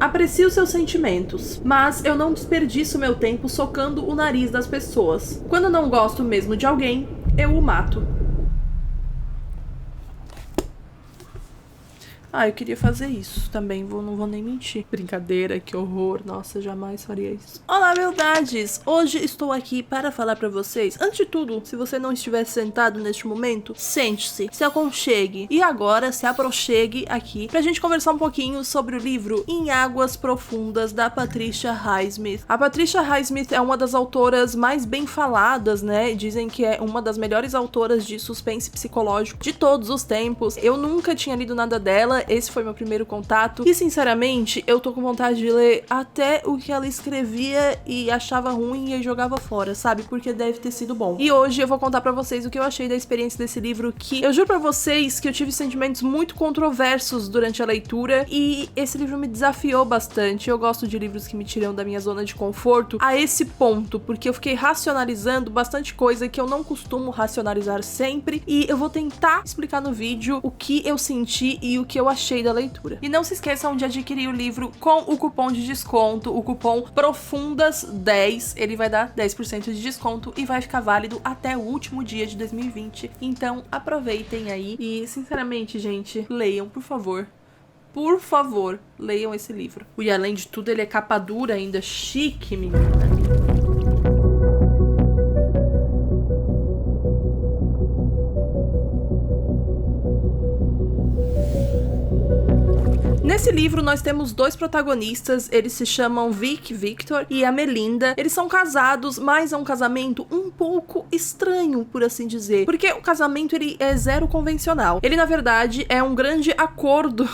Aprecio seus sentimentos, mas eu não desperdiço meu tempo socando o nariz das pessoas. Quando não gosto mesmo de alguém, eu o mato. Ah, eu queria fazer isso também, não vou nem mentir. Brincadeira, que horror, nossa, jamais faria isso. Olá, beldades! Hoje estou aqui para falar pra vocês. Antes de tudo, se você não estiver sentado neste momento, sente-se, se aconchegue e agora se aproxegue aqui pra gente conversar um pouquinho sobre o livro Em Águas Profundas, da Patricia Highsmith. A Patricia Highsmith é uma das autoras mais bem faladas, né? Dizem que é uma das melhores autoras de suspense psicológico de todos os tempos. Eu nunca tinha lido nada dela, esse foi meu primeiro contato e sinceramente eu tô com vontade de ler até o que ela escrevia e achava ruim e jogava fora, sabe? Porque deve ter sido bom. E hoje eu vou contar pra vocês o que eu achei da experiência desse livro, que eu juro pra vocês que eu tive sentimentos muito controversos durante a leitura e esse livro me desafiou bastante. Eu gosto de livros que me tiram da minha zona de conforto a esse ponto, porque eu fiquei racionalizando bastante coisa que eu não costumo racionalizar sempre e eu vou tentar explicar no vídeo o que eu senti e o que eu achei da leitura. E não se esqueçam de adquirir o livro com o cupom de desconto, o cupom PROFUNDAS10, ele vai dar 10% de desconto e vai ficar válido até o último dia de 2020. Então aproveitem aí e sinceramente, gente, leiam, por favor. Por favor, leiam esse livro. E além de tudo, ele é capa dura ainda, chique, menina. Nesse livro nós temos dois protagonistas, eles se chamam Victor e a Melinda. Eles são casados, mas é um casamento um pouco estranho, por assim dizer, porque o casamento ele é zero convencional. Ele na verdade é um grande acordo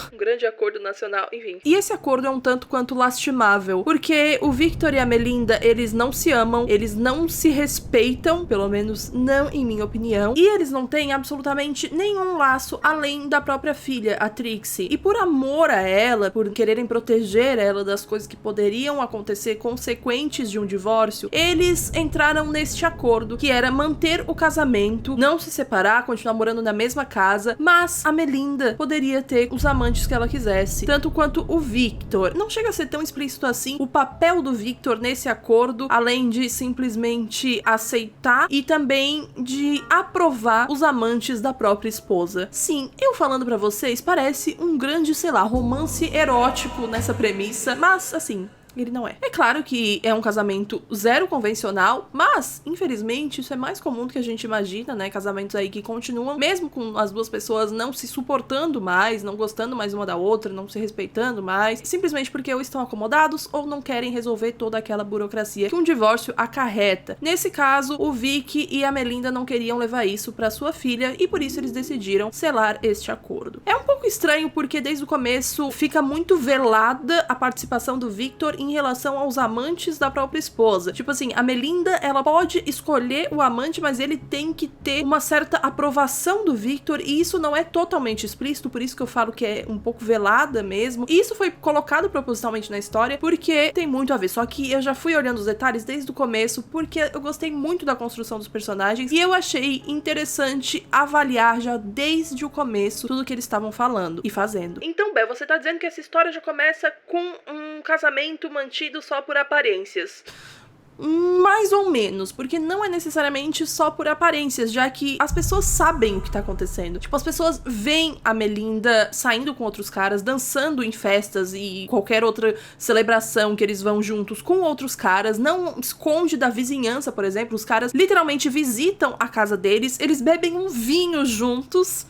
nacional, enfim. E esse acordo é um tanto quanto lastimável, porque o Victor e a Melinda, eles não se amam, eles não se respeitam, pelo menos não em minha opinião, e eles não têm absolutamente nenhum laço além da própria filha, a Trixie. E por amor a ela, por quererem proteger ela das coisas que poderiam acontecer consequentes de um divórcio, eles entraram neste acordo, que era manter o casamento, não se separar, continuar morando na mesma casa, mas a Melinda poderia ter os amantes que ela quisesse, tanto quanto o Victor. Não chega a ser tão explícito assim o papel do Victor nesse acordo, além de simplesmente aceitar e também de aprovar os amantes da própria esposa. Sim, eu falando pra vocês, parece um grande, sei lá, romance erótico nessa premissa, mas assim, ele não é. É claro que é um casamento zero convencional, mas, infelizmente, isso é mais comum do que a gente imagina, né? Casamentos aí que continuam, mesmo com as duas pessoas não se suportando mais, não gostando mais uma da outra, não se respeitando mais, simplesmente porque ou estão acomodados ou não querem resolver toda aquela burocracia que um divórcio acarreta. Nesse caso, o Vic e a Melinda não queriam levar isso pra sua filha e por isso eles decidiram selar este acordo. É um pouco estranho porque desde o começo fica muito velada a participação do Victor em relação aos amantes da própria esposa. Tipo assim, a Melinda, ela pode escolher o amante, mas ele tem que ter uma certa aprovação do Victor, e isso não é totalmente explícito, por isso que eu falo que é um pouco velada mesmo. E isso foi colocado propositalmente na história, porque tem muito a ver, só que eu já fui olhando os detalhes desde o começo, porque eu gostei muito da construção dos personagens, e eu achei interessante avaliar já desde o começo tudo que eles estavam falando e fazendo. Então, Bel, você tá dizendo que essa história já começa com um casamento mantido só por aparências? Mais ou menos, porque não é necessariamente só por aparências, já que as pessoas sabem o que tá acontecendo. Tipo, as pessoas veem a Melinda saindo com outros caras, dançando em festas e qualquer outra celebração que eles vão juntos com outros caras, não esconde da vizinhança, por exemplo, os caras literalmente visitam a casa deles, eles bebem um vinho juntos.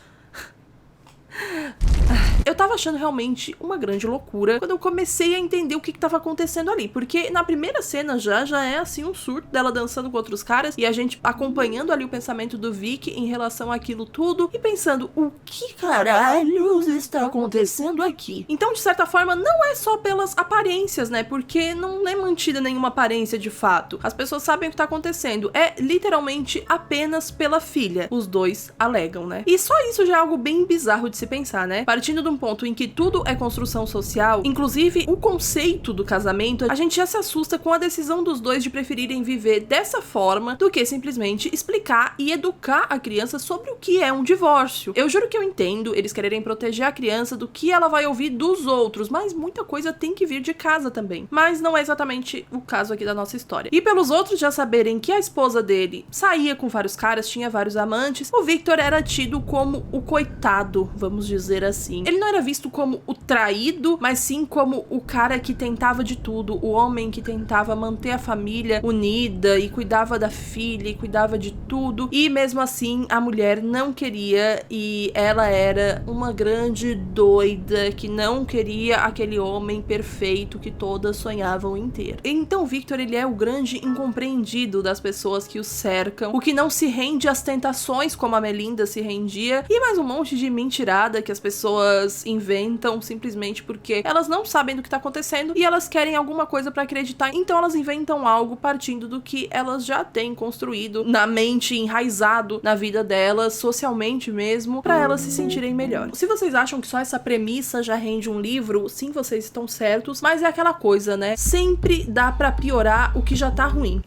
Eu tava achando realmente uma grande loucura quando eu comecei a entender o que tava acontecendo ali, porque na primeira cena já é assim um surto dela dançando com outros caras e a gente acompanhando ali o pensamento do Vic em relação àquilo tudo e pensando, o que caralhos está acontecendo aqui? Então, de certa forma, não é só pelas aparências, né, porque não é mantida nenhuma aparência de fato. As pessoas sabem o que tá acontecendo, é literalmente apenas pela filha, os dois alegam, né? E só isso já é algo bem bizarro de se pensar, né? Partindo de um ponto em que tudo é construção social, inclusive o conceito do casamento, a gente já se assusta com a decisão dos dois de preferirem viver dessa forma do que simplesmente explicar e educar a criança sobre o que é um divórcio. Eu juro que eu entendo eles quererem proteger a criança do que ela vai ouvir dos outros, mas muita coisa tem que vir de casa também. Mas não é exatamente o caso aqui da nossa história. E pelos outros já saberem que a esposa dele saía com vários caras, tinha vários amantes, o Victor era tido como o coitado, vamos dizer assim. Ele não era visto como o traído, mas sim como o cara que tentava de tudo, o homem que tentava manter a família unida e cuidava da filha e cuidava de tudo. E mesmo assim, a mulher não queria e ela era uma grande doida que não queria aquele homem perfeito que todas sonhavam em ter. Então Victor, ele é o grande incompreendido das pessoas que o cercam, o que não se rende às tentações como a Melinda se rendia, e mais um monte de mentirada que as pessoas inventam simplesmente porque elas não sabem do que tá acontecendo e elas querem alguma coisa pra acreditar, então elas inventam algo partindo do que elas já têm construído na mente, enraizado na vida delas, socialmente mesmo, pra elas se sentirem melhor. Se vocês acham que só essa premissa já rende um livro, sim, vocês estão certos, mas é aquela coisa, né? Sempre dá pra piorar o que já tá ruim.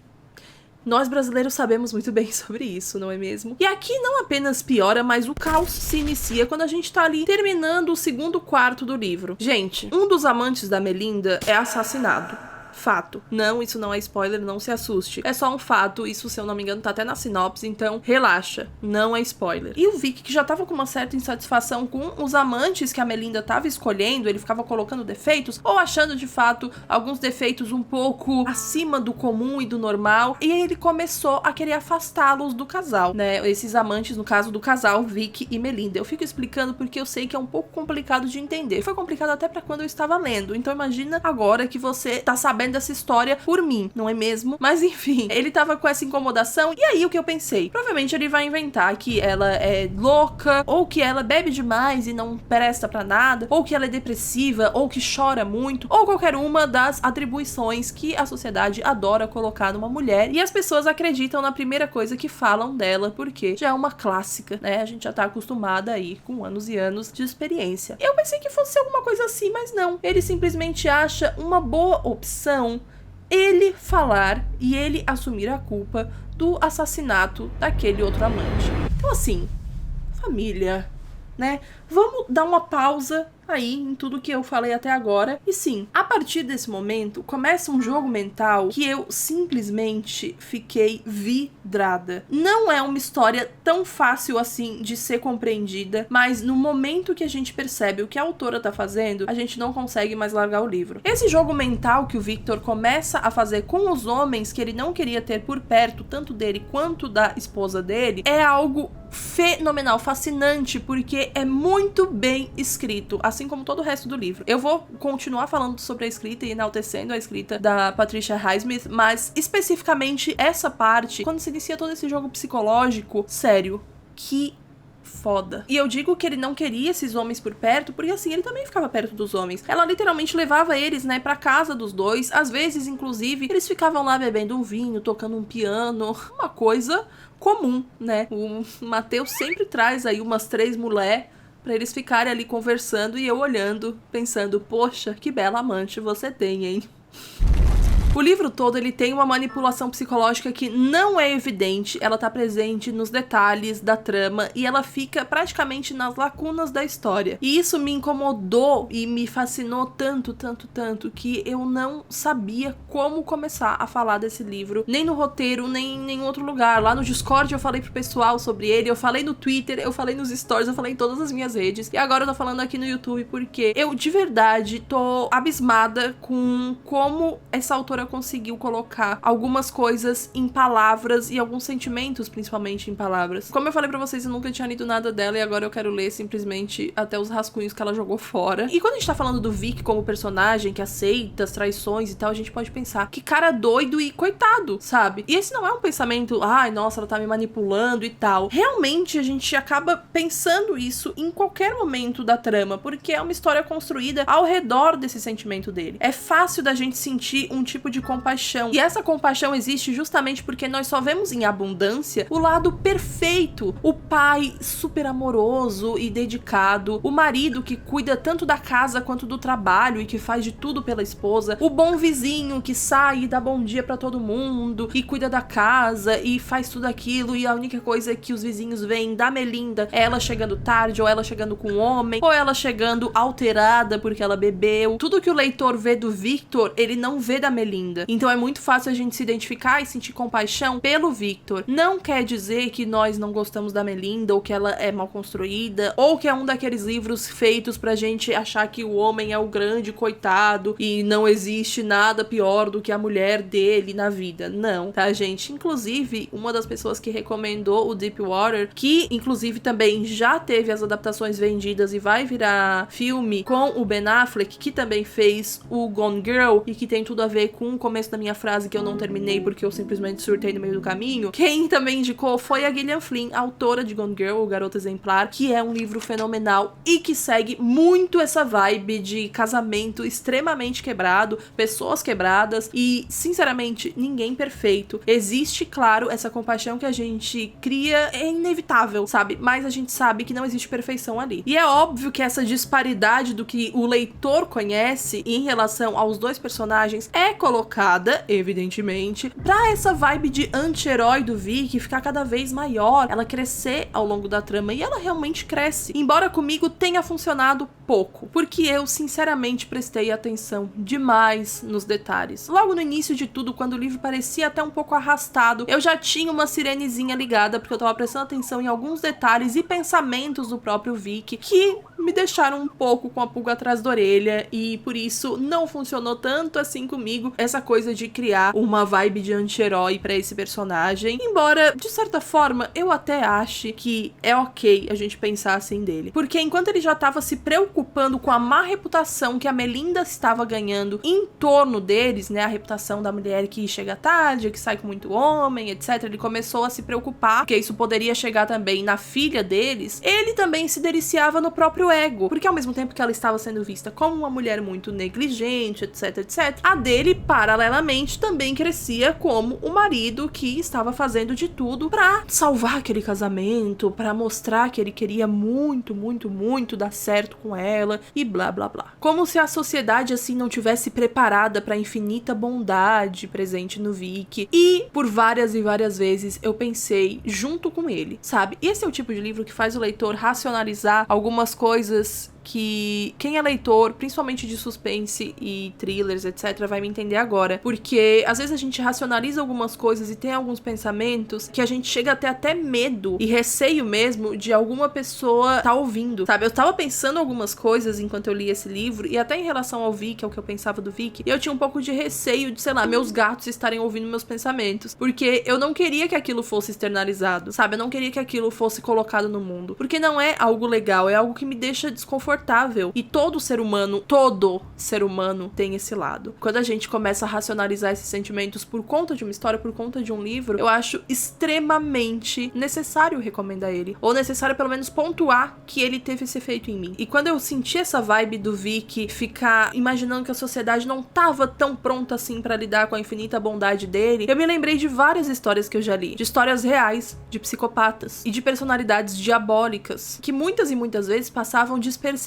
Nós brasileiros sabemos muito bem sobre isso, não é mesmo? E aqui não apenas piora, mas o caos se inicia quando a gente tá ali terminando o segundo quarto do livro. Gente, um dos amantes da Melinda é assassinado. Fato. Não, isso não é spoiler, não se assuste. É só um fato, isso, se eu não me engano, tá até na sinopse, então relaxa, não é spoiler. E o Vic, que já tava com uma certa insatisfação com os amantes que a Melinda tava escolhendo, ele ficava colocando defeitos, ou achando de fato alguns defeitos um pouco acima do comum e do normal, e aí ele começou a querer afastá-los do casal, né? Esses amantes, no caso do casal, Vic e Melinda. Eu fico explicando porque eu sei que é um pouco complicado de entender. Foi complicado até pra quando eu estava lendo, então imagina agora que você tá sabendo dessa história por mim, não é mesmo? Mas enfim, ele tava com essa incomodação, e aí o que eu pensei? Provavelmente ele vai inventar que ela é louca, ou que ela bebe demais e não presta pra nada, ou que ela é depressiva, ou que chora muito, ou qualquer uma das atribuições que a sociedade adora colocar numa mulher, e as pessoas acreditam na primeira coisa que falam dela, porque já é uma clássica, né? A gente já tá acostumada aí com anos e anos de experiência. Eu pensei que fosse alguma coisa assim, mas não. Ele simplesmente acha uma boa opção ele falar e ele assumir a culpa do assassinato daquele outro amante. Então assim, família, né? Vamos dar uma pausa aí em tudo que eu falei até agora. E sim, a partir desse momento começa um jogo mental que eu simplesmente fiquei vidrada. Não é uma história tão fácil assim de ser compreendida, mas no momento que a gente percebe o que a autora tá fazendo, a gente não consegue mais largar o livro. Esse jogo mental que o Victor começa a fazer com os homens que ele não queria ter por perto, tanto dele quanto da esposa dele, é algo fenomenal, fascinante, porque é muito bem escrito, assim como todo o resto do livro. Eu vou continuar falando sobre a escrita e enaltecendo a escrita da Patricia Highsmith, mas especificamente essa parte, quando se inicia todo esse jogo psicológico, sério, que foda. E eu digo que ele não queria esses homens por perto, porque assim, ele também ficava perto dos homens. Ela literalmente levava eles, né, pra casa dos dois. Às vezes, inclusive, eles ficavam lá bebendo um vinho, tocando um piano, uma coisa comum, né? O Matheus sempre traz aí umas 3 mulheres pra eles ficarem ali conversando e eu olhando, pensando, poxa, que bela amante você tem, hein? O livro todo, ele tem uma manipulação psicológica que não é evidente, ela tá presente nos detalhes da trama e ela fica praticamente nas lacunas da história. E isso me incomodou e me fascinou tanto, tanto, tanto, que eu não sabia como começar a falar desse livro, nem no roteiro, nem em nenhum outro lugar. Lá no Discord eu falei pro pessoal sobre ele, eu falei no Twitter, eu falei nos stories, eu falei em todas as minhas redes, e agora eu tô falando aqui no YouTube porque eu, de verdade, tô abismada com como essa autora conseguiu colocar algumas coisas em palavras e alguns sentimentos, principalmente em palavras. Como eu falei pra vocês, eu nunca tinha lido nada dela e agora eu quero ler simplesmente até os rascunhos que ela jogou fora. E quando a gente tá falando do Vic como personagem que aceita as traições e tal, a gente pode pensar que cara doido e coitado, sabe? E esse não é um pensamento, ai, nossa, ela tá me manipulando e tal. Realmente a gente acaba pensando isso em qualquer momento da trama, porque é uma história construída ao redor desse sentimento dele. É fácil da gente sentir um tipo de compaixão. E essa compaixão existe justamente porque nós só vemos em abundância o lado perfeito. O pai super amoroso e dedicado, o marido que cuida tanto da casa quanto do trabalho e que faz de tudo pela esposa, o bom vizinho que sai e dá bom dia pra todo mundo e cuida da casa e faz tudo aquilo, e a única coisa que os vizinhos veem da Melinda é ela chegando tarde, ou ela chegando com um homem, ou ela chegando alterada porque ela bebeu. Tudo que o leitor vê do Victor, ele não vê da Melinda. Então é muito fácil a gente se identificar e sentir compaixão pelo Victor. Não quer dizer que nós não gostamos da Melinda, ou que ela é mal construída, ou que é um daqueles livros feitos pra gente achar que o homem é o grande coitado e não existe nada pior do que a mulher dele na vida. Não, tá, gente? Inclusive, uma das pessoas que recomendou o Deepwater, que inclusive também já teve as adaptações vendidas e vai virar filme com o Ben Affleck, que também fez o Gone Girl e que tem tudo a ver com o começo da minha frase que eu não terminei porque eu simplesmente surtei no meio do caminho. Quem também indicou foi a Gillian Flynn, autora de Gone Girl, o Garota Exemplar, que é um livro fenomenal e que segue muito essa vibe de casamento extremamente quebrado, pessoas quebradas e, sinceramente, ninguém perfeito. Existe, claro, essa compaixão que a gente cria, é inevitável, sabe? Mas a gente sabe que não existe perfeição ali. E é óbvio que essa disparidade do que o leitor conhece em relação aos dois personagens é colocada, evidentemente, pra essa vibe de anti-herói do Vic ficar cada vez maior, ela crescer ao longo da trama, e ela realmente cresce. Embora comigo tenha funcionado pouco, porque eu sinceramente prestei atenção demais nos detalhes. Logo no início de tudo, quando o livro parecia até um pouco arrastado, eu já tinha uma sirenezinha ligada, porque eu tava prestando atenção em alguns detalhes e pensamentos do próprio Vic que me deixaram um pouco com a pulga atrás da orelha, e por isso não funcionou tanto assim comigo essa coisa de criar uma vibe de anti-herói pra esse personagem, embora de certa forma eu até ache que é ok a gente pensar assim dele, porque enquanto ele já tava se preocupando com a má reputação que a Melinda estava ganhando em torno deles, né, a reputação da mulher que chega tarde, que sai com muito homem, etc, ele começou a se preocupar, porque isso poderia chegar também na filha deles. Ele também se deliciava no próprio ego, porque ao mesmo tempo que ela estava sendo vista como uma mulher muito negligente, etc, etc, a dele, paralelamente, também crescia como o marido que estava fazendo de tudo pra salvar aquele casamento, pra mostrar que ele queria muito, muito, muito dar certo com ela, e blá, blá, blá. Como se a sociedade, assim, não tivesse preparada pra infinita bondade presente no Vic, e por várias e várias vezes eu pensei junto com ele, sabe? Esse é o tipo de livro que faz o leitor racionalizar algumas coisas que quem é leitor, principalmente de suspense e thrillers, etc, vai me entender agora, porque às vezes a gente racionaliza algumas coisas e tem alguns pensamentos que a gente chega a ter até medo e receio mesmo de alguma pessoa tá ouvindo, sabe? Eu tava pensando algumas coisas enquanto eu li esse livro, e até em relação ao Vic, ao que eu pensava do Vic, e eu tinha um pouco de receio de, sei lá, meus gatos estarem ouvindo meus pensamentos, porque eu não queria que aquilo fosse externalizado, sabe? Eu não queria que aquilo fosse colocado no mundo, porque não é algo legal, é algo que me deixa desconfortável. E todo ser humano tem esse lado. Quando a gente começa a racionalizar esses sentimentos por conta de uma história, por conta de um livro, eu acho extremamente necessário recomendar ele, ou necessário pelo menos pontuar que ele teve esse efeito em mim. E quando eu senti essa vibe do Vic ficar imaginando que a sociedade não tava tão pronta assim pra lidar com a infinita bondade dele, eu me lembrei de várias histórias que eu já li, de histórias reais, de psicopatas e de personalidades diabólicas, que muitas e muitas vezes passavam despercebidas,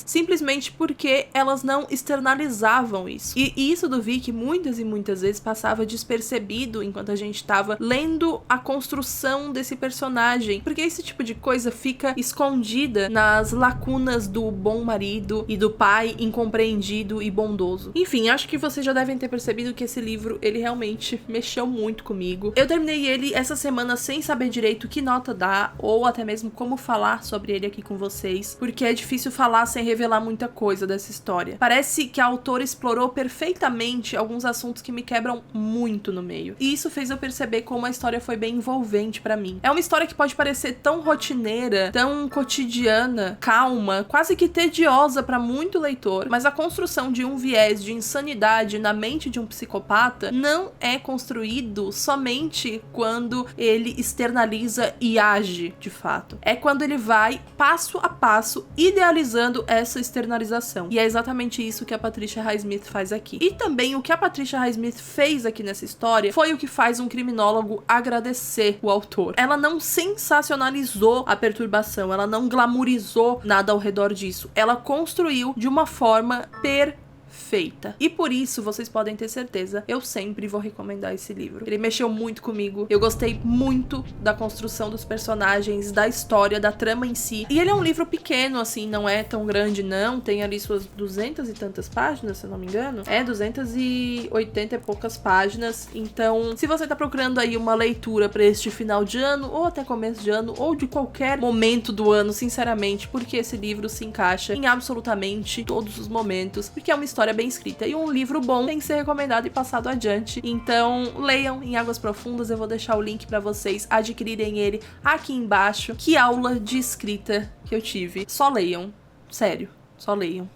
simplesmente porque elas não externalizavam isso. E isso do Vic muitas e muitas vezes passava despercebido enquanto a gente tava lendo a construção desse personagem, porque esse tipo de coisa fica escondida nas lacunas do bom marido e do pai incompreendido e bondoso. Enfim, acho que vocês já devem ter percebido que esse livro, ele realmente mexeu muito comigo. Eu terminei ele essa semana sem saber direito que nota dar, ou até mesmo como falar sobre ele aqui com vocês, porque é difícil falar sem revelar muita coisa dessa história. Parece que a autora explorou perfeitamente alguns assuntos que me quebram muito no meio. E isso fez eu perceber como a história foi bem envolvente pra mim. É uma história que pode parecer tão rotineira, tão cotidiana, calma, quase que tediosa pra muito leitor, mas a construção de um viés de insanidade na mente de um psicopata não é construído somente quando ele externaliza e age de fato. É quando ele vai passo a passo idealizando essa externalização. E é exatamente exatamente isso que a Patricia Highsmith faz aqui. E também o que a Patricia Highsmith fez aqui nessa história foi o que faz um criminólogo agradecer o autor. Ela não sensacionalizou a perturbação, ela não glamourizou nada ao redor disso. Ela construiu de uma forma perfeita. E por isso, vocês podem ter certeza, eu sempre vou recomendar esse livro. Ele mexeu muito comigo, eu gostei muito da construção dos personagens, da história, da trama em si. E ele é um livro pequeno, assim, não é tão grande não, tem ali suas 200 e tantas páginas, se eu não me engano. 280 e poucas páginas. Então, se você tá procurando aí uma leitura pra este final de ano, ou até começo de ano, ou de qualquer momento do ano, sinceramente, porque esse livro se encaixa em absolutamente todos os momentos, porque é uma história bem escrita. E um livro bom tem que ser recomendado e passado adiante. Então, leiam em Águas Profundas. Eu vou deixar o link pra vocês adquirirem ele aqui embaixo. Que aula de escrita que eu tive. Só leiam. Sério, só leiam.